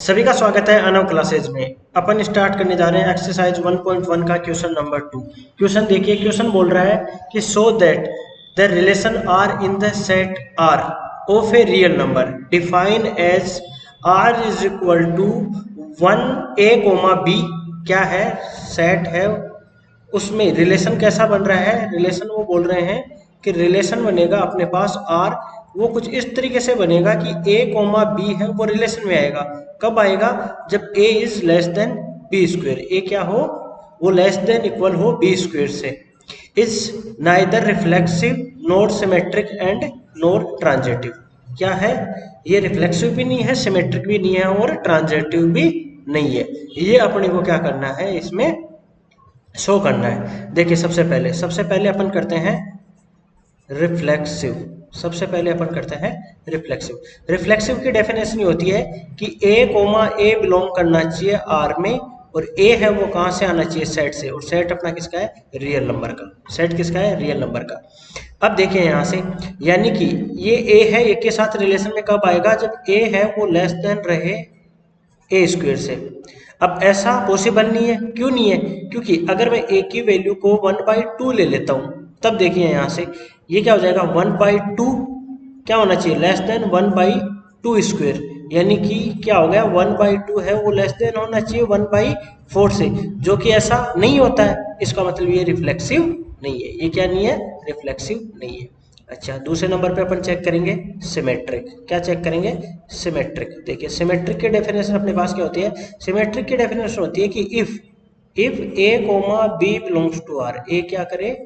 सभी का स्वागत है अनव क्लासेज में। अपन स्टार्ट करने जा रहे हैं एक्सरसाइज 1.1 का क्वेश्चन नंबर 2। क्वेश्चन देखिए, क्वेश्चन बोल रहा है कि so that the relation R in the set R of a real number define as R is equal to 1a, b। क्या है? सेट है, उसमें रिलेशन कैसा बन रहा है? रिलेशन वो बोल रहे हैं कि रिलेशन बनेगा अपने पास आर, वो कुछ इस तरीके से बनेगा कि a, b है वो रिलेशन में आएगा। कब आएगा? जब a is less than b square. a क्या हो? वो लेस देन इक्वल हो b स्क्वेयर से। Is neither reflexive not symmetric and not transitive. क्या है? ये रिफ्लेक्सिव भी नहीं है, सिमेट्रिक भी नहीं है और ट्रांजिटिव भी नहीं है। ये अपने को क्या करना है, इसमें शो करना है। देखिए, सबसे पहले अपन करते हैं रिफ्लेक्सिव। सबसे पहले अपन करते हैं रिफ्लेक्सिव। रिफ्लेक्सिव की डेफिनेशन होती है कि a, बिलोंग करना चाहिए आर में, और a है वो कहां से आना चाहिए? सेट से। और सेट अपना किसका है? रियल नंबर का। सेट किसका है? रियल नंबर का। अब देखिए यहां से, यानी कि ये a है, a के साथ रिलेशन में कब आएगा? जब a है वो लेस देन रहे ए स्क्वेयर से। अब ऐसा पॉसिबल नहीं है। क्यों नहीं है? क्योंकि अगर मैं ए की वैल्यू को 1/2 ले लेता हूं, तब देखिए यहां से ये क्या हो जाएगा? 1/2 क्या होना चाहिए? Less than 1/2 square. यानी कि क्या हो गया? 1/2 है वो लेस देन होना चाहिए 1/4 से, जो कि ऐसा नहीं होता है। इसका मतलब ये रिफ्लेक्सिव नहीं है। ये क्या नहीं है? रिफ्लेक्सिव नहीं है। अच्छा, दूसरे नंबर पे अपन चेक करेंगे सिमेट्रिक। क्या चेक करेंगे? सिमेट्रिक। देखिए, सिमेट्रिक की डेफिनेशन अपने पास क्या होती है? सिमेट्रिक की डेफिनेशन होती है कि if a, b belongs to r। a क्या करे?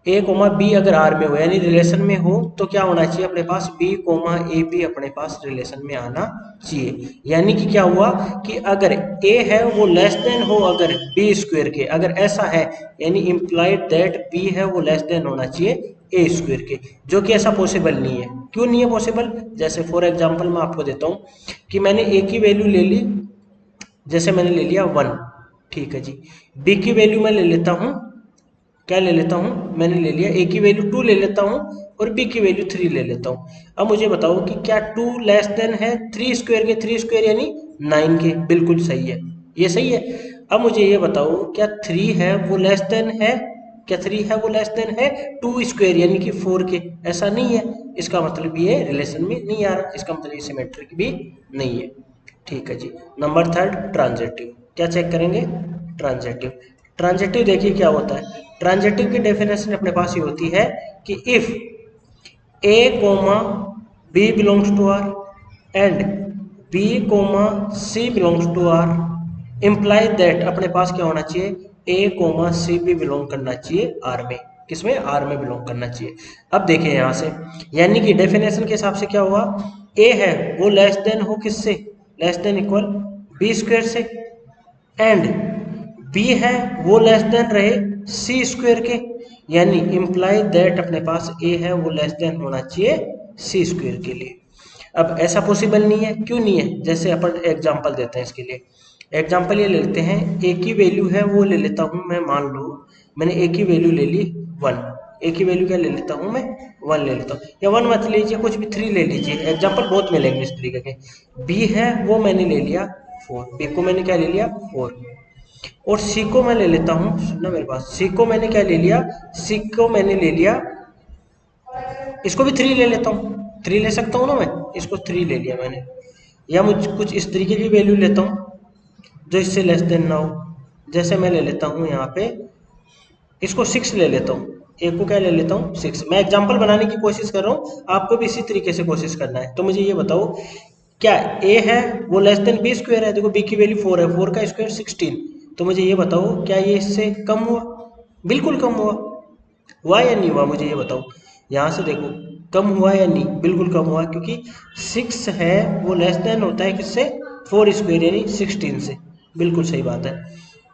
a, b अगर r में हो यानी रिलेशन में हो, तो क्या होना चाहिए अपने पास? b, a, b अपने पास रिलेशन में आना चाहिए। यानी कि क्या हुआ कि अगर a है वो लेस देन हो अगर b स्क्वेयर के, अगर ऐसा है यानी इम्प्लाइड दैट b है वो लेस देन होना चाहिए ए स्क्वेयर के, जो कि ऐसा पॉसिबल नहीं है। क्यों नहीं है पॉसिबल? जैसे फॉर एग्जांपल मैं आपको देता हूं कि मैंने ए की वैल्यू ले ली, जैसे मैंने ले लिया 1, ठीक है जी। बी की वैल्यू मैं ले लेता हूं, क्या ले लेता हूं? मैंने ले लिया ए की वैल्यू 2 ले लेता हूं और बी की वैल्यू 3 ले लेता हूं। अब मुझे बताओ कि क्या 2 लेस देन है 3 स्क्वायर के? 3 स्क्वायर यानी 9 के। बिल्कुल सही है, ये सही है। अब मुझे ये बताओ, क्या 3 है वो लेस देन है? क्या 3 है वो लेस देन है 2 स्क्वायर यानी कि 4 के? ऐसा नहीं है। इसका मतलब ये रिलेशन में नहीं आ रहा, इसका मतलब ये सिमेट्रिक भी नहीं है। ठीक है जी। Number third, transitive. क्या चेक करेंगे? ट्रांजिटिव। ट्रांजिटिव देखिए क्या होता है। ट्रांजिटिव की डेफिनेशन अपने पास ये होती है कि if a, b belongs to r and b, c belongs to r, imply that अपने पास क्या होना चाहिए? a, c भी बिलोंग करना चाहिए r में। किसमें? r में बिलोंग करना चाहिए। अब देखिए यहां से, यानी कि डेफिनेशन के हिसाब से क्या हुआ? a है वो लेस देन हो किससे? Less than equal b square से, एंड b है वो लेस देन रहे c स्क्वायर के, यानी इम्प्लाई दैट अपने पास a है वो लेस देन होना चाहिए c स्क्वायर के लिए। अब ऐसा पॉसिबल नहीं है। क्यों नहीं है? जैसे अपन एग्जांपल देते हैं इसके लिए। एग्जांपल ये लेते हैं, a की वैल्यू है वो ले लेता हूं मैं, मान लो मैंने a की वैल्यू ले ली 1। a की वैल्यू क्या ले लेता हूं मैं? 1 ले लेता हूं, या 1 मत लीजिए, कुछ भी 3 ले लीजिए। एग्जांपल बहुत मिलेंगे इस तरीके के। b है वो मैंने ले लिया 4, b को मैंने क्या ले लिया? 4। और सी को मैं ले लेता हूँ, सुनना मेरे पास, सी को मैंने क्या ले लिया? सी को मैंने ले लिया, इसको भी 3 ले लेता हूँ। 3 ले सकता हूँ ना मैं? इसको 3 ले लिया मैंने, या मुझ कुछ इस तरीके की वैल्यू लेता हूँ जो इससे लेस देन ना हो। जैसे मैं ले लेता हूँ यहाँ पे, इसको 6 ले लेता हूँ। एक को क्या ले लेता हूँ? 6। मैं एग्जाम्पल बनाने की कोशिश कर रहा हूँ, आपको भी इसी तरीके से कोशिश करना है। तो मुझे ये बताओ, क्या a है वो लेस देन b स्क्वायर है? देखो b की वैल्यू 4 है, 4 का स्क्वायर 16। तो मुझे ये बताओ, क्या ये इससे कम हुआ? बिल्कुल कम हुआ या नहीं हुआ? मुझे ये बताओ। यहाँ से देखो, कम हुआ या नहीं? बिल्कुल कम हुआ, क्योंकि 6 है वो लेस देन होता है किससे? 4 स्क्वायर यानी 16 से। बिल्कुल सही बात है।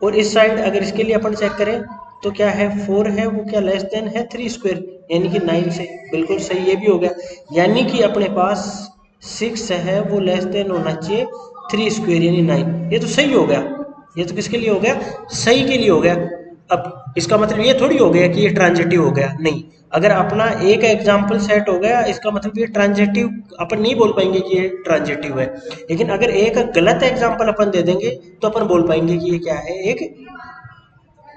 और इस साइड अगर इसके लिए अपन चेक करें तो क्या है? 4 है वो क्या लेस देन है 3 स्क्वायर यानी कि 9 से। बिल्कुल सही, ये भी हो गया। यानी कि अपने पास 6 है वो लेस देन होना चाहिए 3 स्क्वायर यानी 9। ये तो सही हो गया। ये तो किसके लिए हो गया? सही के लिए हो गया। अब इसका मतलब ये थोड़ी हो गया कि ये ट्रांजिटिव हो गया, नहीं। अगर अपना एक एग्जाम्पल सेट हो गया इसका मतलब ये ट्रांजिटिव अपन नहीं बोल पाएंगे कि ये ट्रांजिटिव है। लेकिन अगर एक गलत एग्जाम्पल अपन दे देंगे तो अपन बोल पाएंगे कि ये क्या है, एक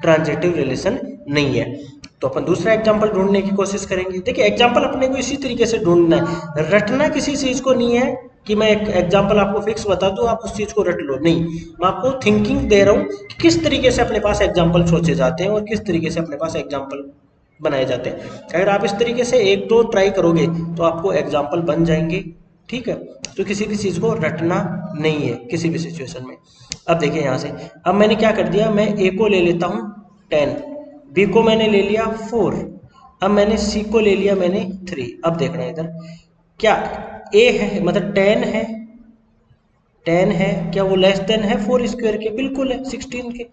ट्रांजिटिव रिलेशन नहीं है। तो अपन दूसरा एग्जाम्पल ढूंढने की कोशिश करेंगे। देखिए एग्जाम्पल अपने को इसी तरीके से ढूंढना है, रटना किसी चीज को नहीं है कि मैं एक एग्जाम्पल आपको फिक्स बता दूं आप उस चीज को रट लो, नहीं। मैं आपको थिंकिंग दे रहा हूं कि किस तरीके से अपने पास एग्जाम्पल सोचे जाते हैं और किस तरीके से अपने पास एग्जाम्पल बनाए जाते हैं। अगर आप इस तरीके से एक दो ट्राई करोगे तो आपको एग्जाम्पल बन जाएंगे, ठीक है। तो किसी भी चीज को रटना नहीं है किसी भी सिचुएशन में। अब देखिए यहाँ से, अब मैंने क्या कर दिया, मैं ए को ले लेता हूँ 10, बी को मैंने ले लिया 4, अब मैंने सी को ले लिया मैंने 3। अब देखना है इधर, क्या ए है मतलब 10 है, 10 है, क्या वो लेस देन है 4 स्क्वायर के? बिल्कुल है, 16 के।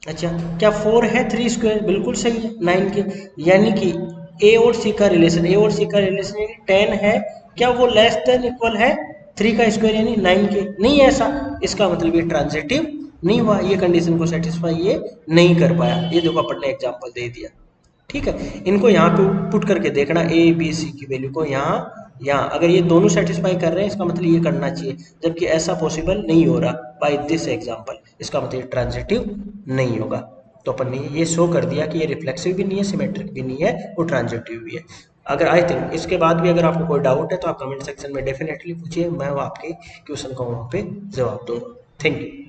अच्छा, क्या 4 है 3 स्क्वायर? बिल्कुल सही है, 9 के। यानी कि ए और सी का रिलेशन, ए और सी का रिलेशन 10 है, क्या वो लेस देन इक्वल है 3 का स्क्वायर यानी 9 के? नहीं है ऐसा, इसका मतलब ये ट्रांजिटिव नहीं हुआ, ये कंडीशन को सेटिस्फाई ये नहीं कर पाया। ये देखो अपन ने एग्जांपल दे दिया, ठीक है। इनको यहाँ पे पुट करके देखना, ए बी सी की वैल्यू को यहाँ अगर ये दोनों सेटिस्फाई कर रहे हैं इसका मतलब ये करना चाहिए, जबकि ऐसा पॉसिबल नहीं हो रहा बाय दिस एग्जांपल, इसका मतलब ये ट्रांजिटिव नहीं होगा। तो अपन ने ये शो कर दिया कि ये रिफ्लेक्सिव भी नहीं है, सिमेट्रिक भी नहीं है, वो ट्रांजिटिव भी है। अगर आई थिंक इसके बाद भी अगर आपको कोई डाउट है तो आप कमेंट सेक्शन में डेफिनेटली पूछिए, मैं वो आपके क्वेश्चन का वहाँ पे जवाब दूंगा। Thank you.